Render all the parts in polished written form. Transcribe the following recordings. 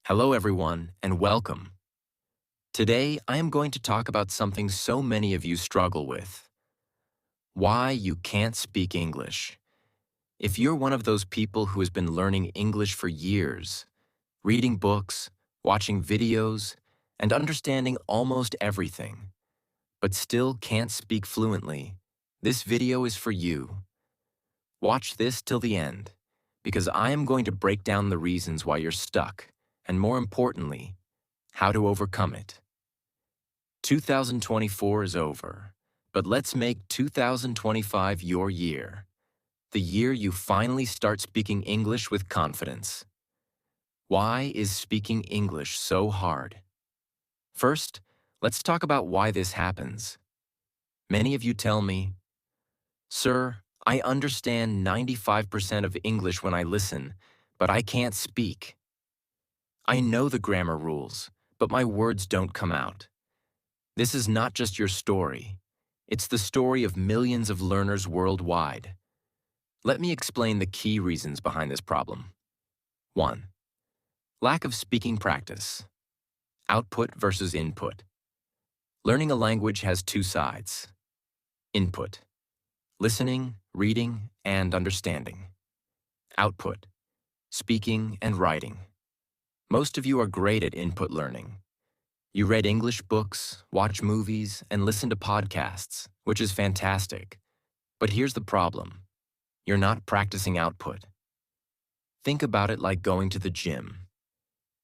Hello, everyone, and welcome. Today, I am going to talk about something so many of you struggle with: why you can't speak English. If you're one of those people who has been learning English for years, reading books, watching videos, and understanding almost everything, but still can't speak fluently, this video is for you. Watch this till the end, because I am going to break down the reasons why you're stuck, and more importantly, how to overcome it. 2024 is over, but let's make 2025 your year, the year you finally start speaking English with confidence. Why is speaking English so hard? First, let's talk about why this happens. Many of you tell me, "Sir, I understand 95% of English when I listen, but I can't speak. I know the grammar rules, but my words don't come out." This is not just your story. It's the story of millions of learners worldwide. Let me explain the key reasons behind this problem. 1. Lack of speaking practice. Output versus input. Learning a language has two sides. Input: listening, reading, and understanding. Output: speaking and writing. Most of you are great at input learning. You read English books, watch movies, and listen to podcasts, which is fantastic. But here's the problem: you're not practicing output. Think about it like going to the gym.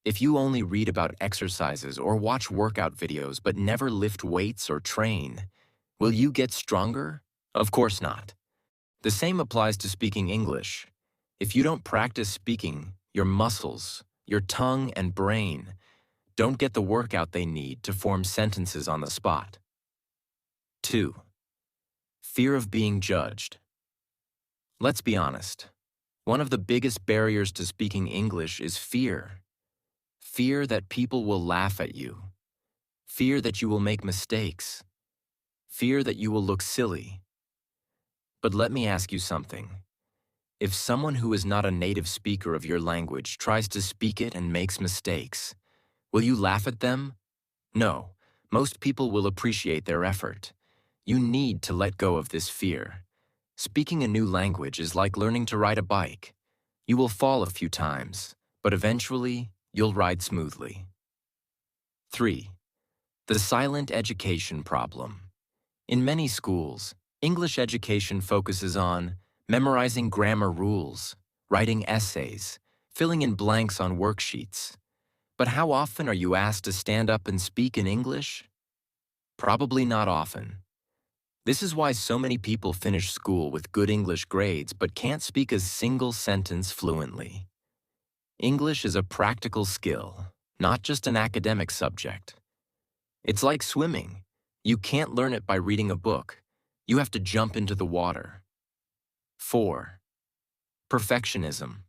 If you only read about exercises or watch workout videos but never lift weights or train, will you get stronger? Of course not. The same applies to speaking English. If you don't practice speaking, your muscles, your tongue, and brain don't get the workout they need to form sentences on the spot. 2. Fear of being judged. Let's be honest. One of the biggest barriers to speaking English is fear. Fear that people will laugh at you. Fear that you will make mistakes. Fear that you will look silly. But let me ask you something. If someone who is not a native speaker of your language tries to speak it and makes mistakes, will you laugh at them? No, most people will appreciate their effort. You need to let go of this fear. Speaking a new language is like learning to ride a bike. You will fall a few times, but eventually, you'll ride smoothly. 3. The silent education problem. In many schools, English education focuses on memorizing grammar rules, writing essays, filling in blanks on worksheets. But how often are you asked to stand up and speak in English? Probably not often. This is why so many people finish school with good English grades but can't speak a single sentence fluently. English is a practical skill, not just an academic subject. It's like swimming. You can't learn it by reading a book. You have to jump into the water. 4. Perfectionism.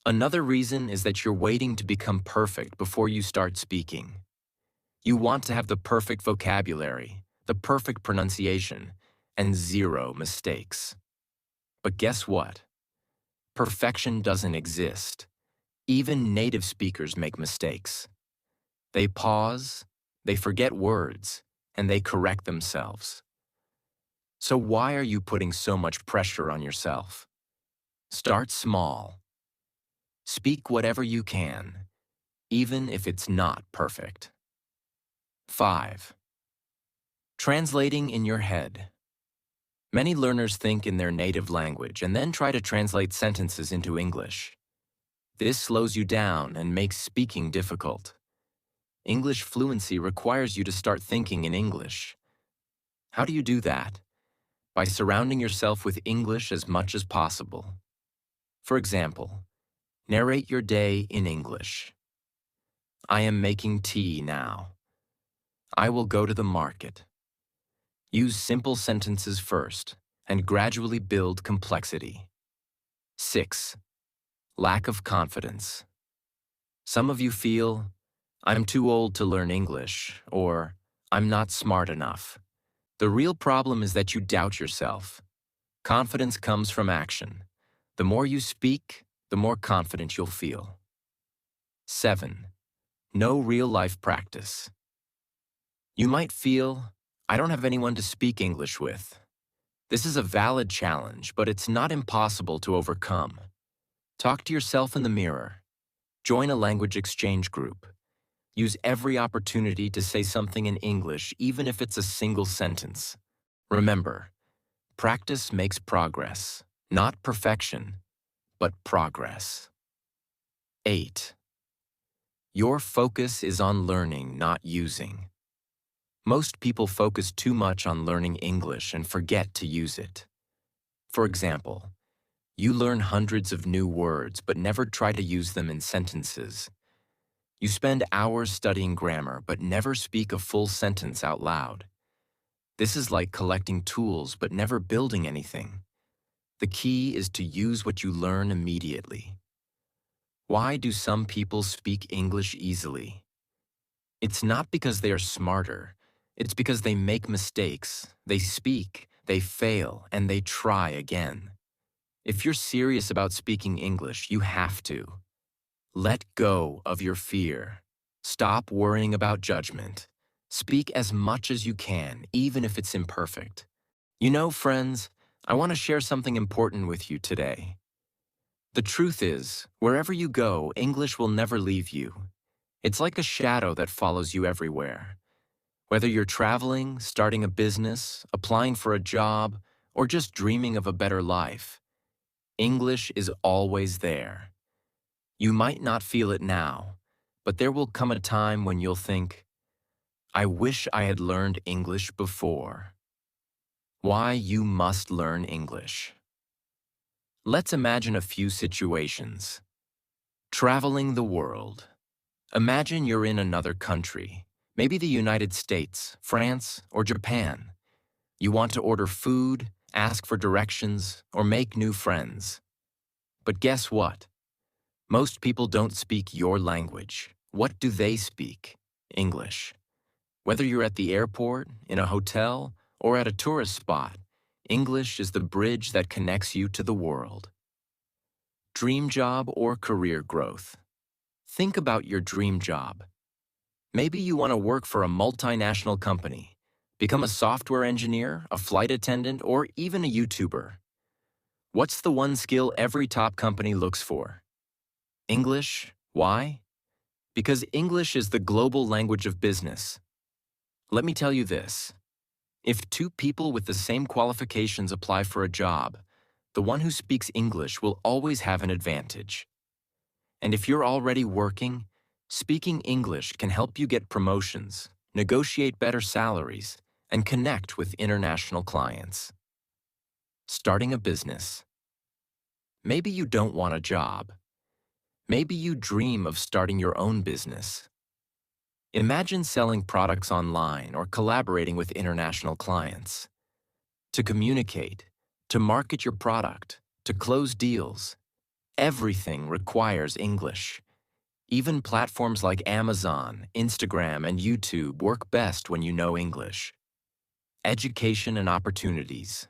Another reason is that you're waiting to become perfect before you start speaking. You want to have the perfect vocabulary, the perfect pronunciation, and zero mistakes. But guess what? Perfection doesn't exist. Even native speakers make mistakes. They pause, they forget words, and they correct themselves. So why are you putting so much pressure on yourself? Start small. Speak whatever you can, even if it's not perfect. 5. Translating in your head. Many learners think in their native language and then try to translate sentences into English. This slows you down and makes speaking difficult. English fluency requires you to start thinking in English. How do you do that? By surrounding yourself with English as much as possible. For example, narrate your day in English. I am making tea now. I will go to the market. Use simple sentences first and gradually build complexity. 6. Lack of confidence. Some of you feel, I'm too old to learn English, or I'm not smart enough. The real problem is that you doubt yourself. Confidence comes from action. The more you speak, the more confident you'll feel. 7. No real-life practice. You might feel, I don't have anyone to speak English with. This is a valid challenge, but it's not impossible to overcome. Talk to yourself in the mirror. Join a language exchange group. Use every opportunity to say something in English, even if it's a single sentence. Remember, practice makes progress, not perfection, but progress. 8. Your focus is on learning, not using. Most people focus too much on learning English and forget to use it. For example, you learn hundreds of new words but never try to use them in sentences. You spend hours studying grammar but never speak a full sentence out loud. This is like collecting tools but never building anything. The key is to use what you learn immediately. Why do some people speak English easily? It's not because they are smarter. It's because they make mistakes, they speak, they fail, and they try again. If you're serious about speaking English, you have to. Let go of your fear. Stop worrying about judgment. Speak as much as you can, even if it's imperfect. You know, friends, I want to share something important with you today. The truth is, wherever you go, English will never leave you. It's like a shadow that follows you everywhere. Whether you're traveling, starting a business, applying for a job, or just dreaming of a better life, English is always there. You might not feel it now, but there will come a time when you'll think, I wish I had learned English before. Why you must learn English. Let's imagine a few situations. Traveling the world. Imagine you're in another country, maybe the United States, France, or Japan. You want to order food, ask for directions, or make new friends. But guess what? Most people don't speak your language. What do they speak? English. Whether you're at the airport, in a hotel, or at a tourist spot, English is the bridge that connects you to the world. Dream job or career growth. Think about your dream job. Maybe you want to work for a multinational company, become a software engineer, a flight attendant, or even a YouTuber. What's the one skill every top company looks for? English. Why? Because English is the global language of business. Let me tell you this. If two people with the same qualifications apply for a job, the one who speaks English will always have an advantage. And if you're already working, speaking English can help you get promotions, negotiate better salaries, and connect with international clients. Starting a business. Maybe you don't want a job. Maybe you dream of starting your own business. Imagine selling products online or collaborating with international clients. To communicate, to market your product, to close deals, everything requires English. Even platforms like Amazon, Instagram, and YouTube work best when you know English. Education and opportunities.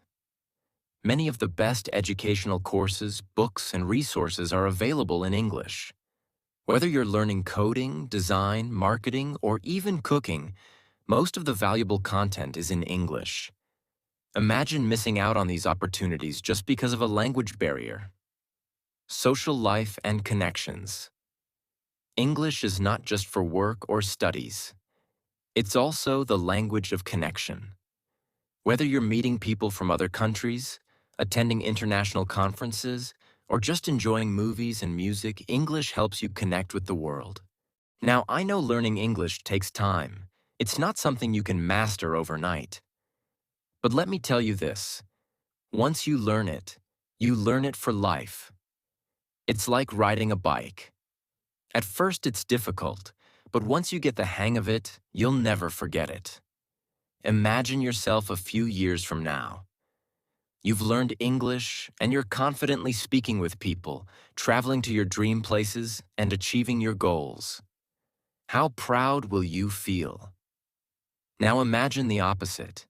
Many of the best educational courses, books, and resources are available in English. Whether you're learning coding, design, marketing, or even cooking, most of the valuable content is in English. Imagine missing out on these opportunities just because of a language barrier. Social life and connections. English is not just for work or studies. It's also the language of connection. Whether you're meeting people from other countries, attending international conferences, or just enjoying movies and music, English helps you connect with the world. Now, I know learning English takes time. It's not something you can master overnight. But let me tell you this. Once you learn it for life. It's like riding a bike. At first, it's difficult, but once you get the hang of it, you'll never forget it. Imagine yourself a few years from now. You've learned English, and you're confidently speaking with people, traveling to your dream places, and achieving your goals. How proud will you feel? Now imagine the opposite.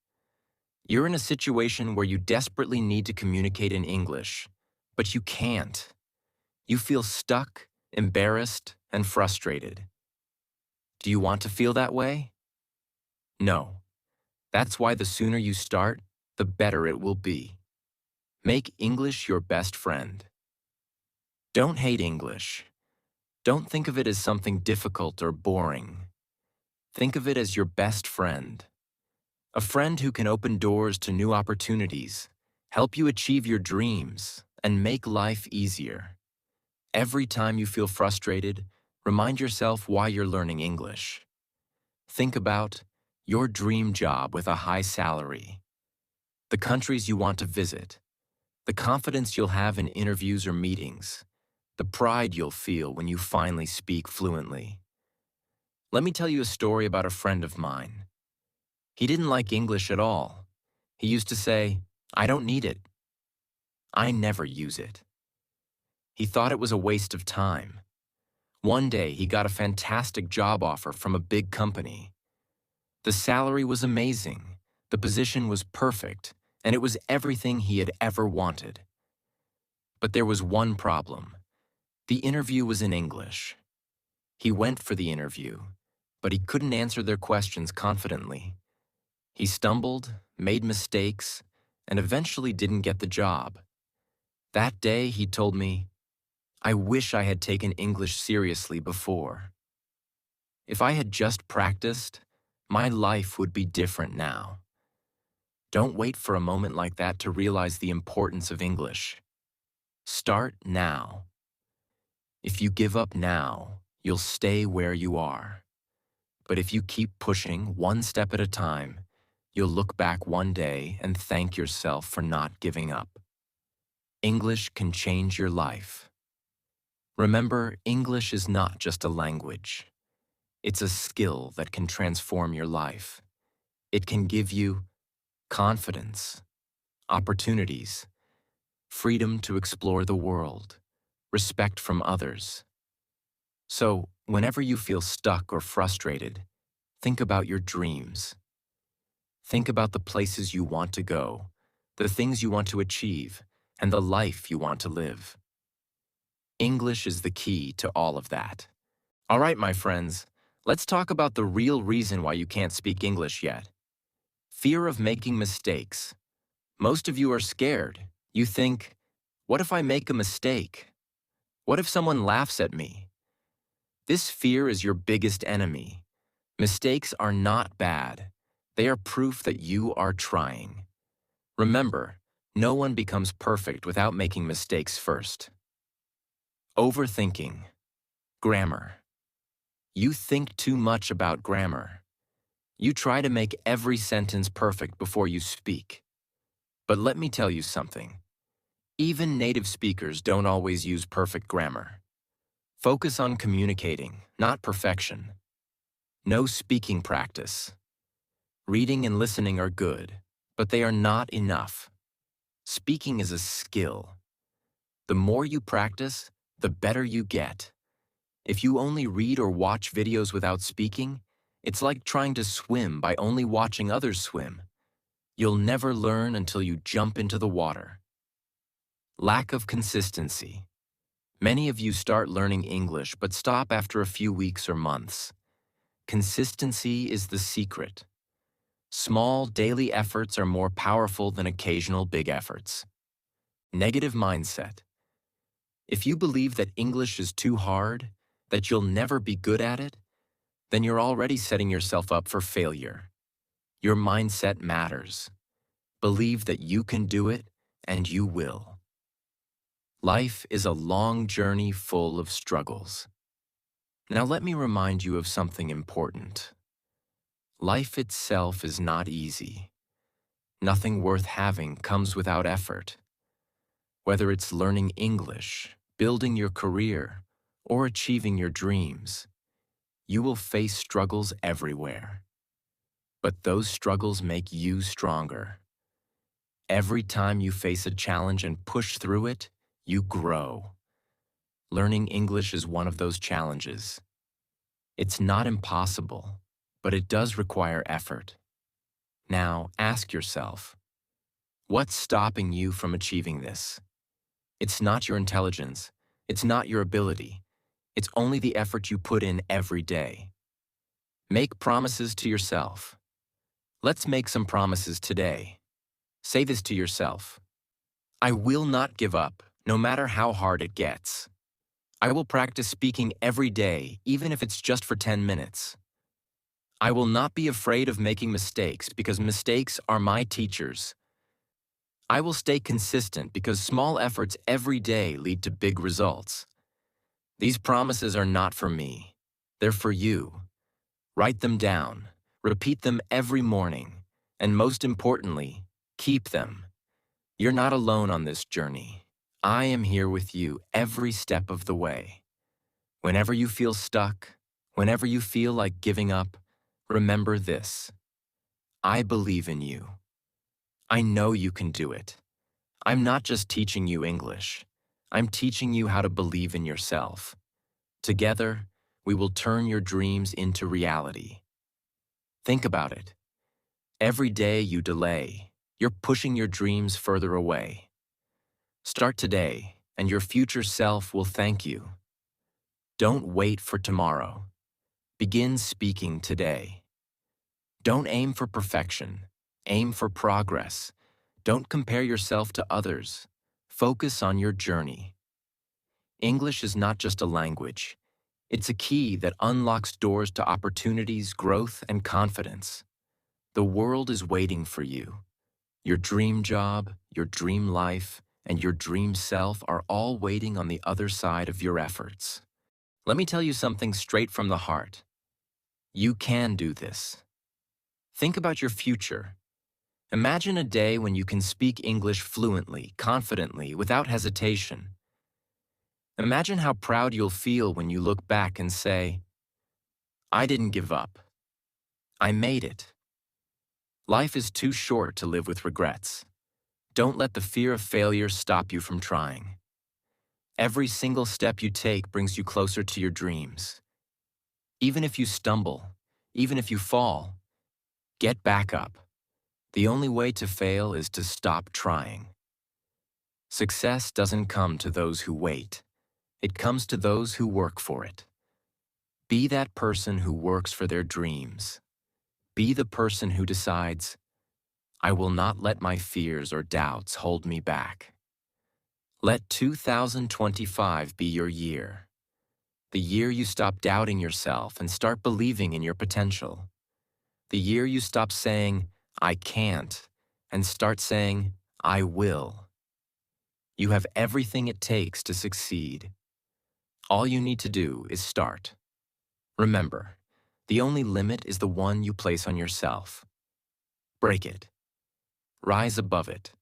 You're in a situation where you desperately need to communicate in English, but you can't. You feel stuck, embarrassed, and frustrated. Do you want to feel that way? No. That's why the sooner you start, the better it will be. Make English your best friend. Don't hate English. Don't think of it as something difficult or boring. Think of it as your best friend. A friend who can open doors to new opportunities, help you achieve your dreams, and make life easier. Every time you feel frustrated, remind yourself why you're learning English. Think about your dream job with a high salary, the countries you want to visit, the confidence you'll have in interviews or meetings, the pride you'll feel when you finally speak fluently. Let me tell you a story about a friend of mine. He didn't like English at all. He used to say, "I don't need it. I never use it." He thought it was a waste of time. One day, he got a fantastic job offer from a big company. The salary was amazing, the position was perfect, and it was everything he had ever wanted. But there was one problem. The interview was in English. He went for the interview, but he couldn't answer their questions confidently. He stumbled, made mistakes, and eventually didn't get the job. That day, he told me, "I wish I had taken English seriously before. If I had just practiced, my life would be different now." Don't wait for a moment like that to realize the importance of English. Start now. If you give up now, you'll stay where you are. But if you keep pushing one step at a time, you'll look back one day and thank yourself for not giving up. English can change your life. Remember, English is not just a language. It's a skill that can transform your life. It can give you confidence, opportunities, freedom to explore the world, respect from others. So, whenever you feel stuck or frustrated, think about your dreams. Think about the places you want to go, the things you want to achieve, and the life you want to live. English is the key to all of that. All right, my friends, let's talk about the real reason why you can't speak English yet. Fear of making mistakes. Most of you are scared. You think, what if I make a mistake? What if someone laughs at me? This fear is your biggest enemy. Mistakes are not bad. They are proof that you are trying. Remember, no one becomes perfect without making mistakes first. Overthinking. Grammar. You think too much about grammar. You try to make every sentence perfect before you speak. But let me tell you something. Even native speakers don't always use perfect grammar. Focus on communicating, not perfection. No speaking practice. Reading and listening are good, but they are not enough. Speaking is a skill. The more you practice, the better you get. If you only read or watch videos without speaking, it's like trying to swim by only watching others swim. You'll never learn until you jump into the water. Lack of consistency. Many of you start learning English but stop after a few weeks or months. Consistency is the secret. Small daily efforts are more powerful than occasional big efforts. Negative mindset. If you believe that English is too hard, that you'll never be good at it, then you're already setting yourself up for failure. Your mindset matters. Believe that you can do it, and you will. Life is a long journey full of struggles. Now let me remind you of something important. Life itself is not easy. Nothing worth having comes without effort. Whether it's learning English, building your career, or achieving your dreams, you will face struggles everywhere. But those struggles make you stronger. Every time you face a challenge and push through it, you grow. Learning English is one of those challenges. It's not impossible, but it does require effort. Now, ask yourself, what's stopping you from achieving this? It's not your intelligence. It's not your ability. It's only the effort you put in every day. Make promises to yourself. Let's make some promises today. Say this to yourself. I will not give up, no matter how hard it gets. I will practice speaking every day, even if it's just for 10 minutes. I will not be afraid of making mistakes because mistakes are my teachers. I will stay consistent because small efforts every day lead to big results. These promises are not for me. They're for you. Write them down, repeat them every morning, and most importantly, keep them. You're not alone on this journey. I am here with you every step of the way. Whenever you feel stuck, whenever you feel like giving up, remember this. I believe in you. I know you can do it. I'm not just teaching you English. I'm teaching you how to believe in yourself. Together, we will turn your dreams into reality. Think about it. Every day you delay, you're pushing your dreams further away. Start today, and your future self will thank you. Don't wait for tomorrow. Begin speaking today. Don't aim for perfection. Aim for progress. Don't compare yourself to others. Focus on your journey. English is not just a language. It's a key that unlocks doors to opportunities, growth, and confidence. The world is waiting for you. Your dream job, your dream life, and your dream self are all waiting on the other side of your efforts. Let me tell you something straight from the heart. You can do this. Think about your future. Imagine a day when you can speak English fluently, confidently, without hesitation. Imagine how proud you'll feel when you look back and say, I didn't give up. I made it. Life is too short to live with regrets. Don't let the fear of failure stop you from trying. Every single step you take brings you closer to your dreams. Even if you stumble, even if you fall, get back up. The only way to fail is to stop trying. Success doesn't come to those who wait. It comes to those who work for it. Be that person who works for their dreams. Be the person who decides, I will not let my fears or doubts hold me back. Let 2025 be your year. The year you stop doubting yourself and start believing in your potential. The year you stop saying, I can't, and start saying, I will. You have everything it takes to succeed. All you need to do is start. Remember, the only limit is the one you place on yourself. Break it. Rise above it.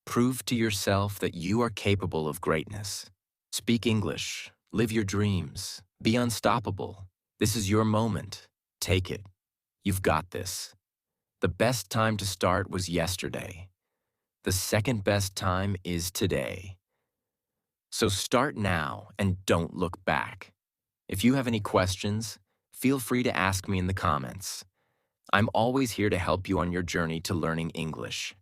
Prove to yourself that you are capable of greatness. Speak English. Live your dreams. Be unstoppable. This is your moment. Take it. You've got this. The best time to start was yesterday. The second best time is today. So start now and don't look back. If you have any questions, feel free to ask me in the comments. I'm always here to help you on your journey to learning English.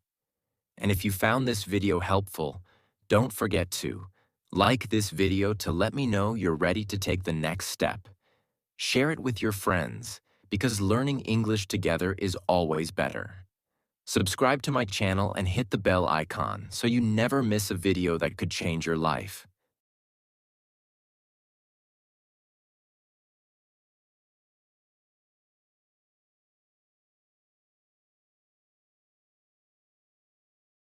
And if you found this video helpful, don't forget to like this video to let me know you're ready to take the next step. Share it with your friends, because learning English together is always better. Subscribe to my channel and hit the bell icon so you never miss a video that could change your life.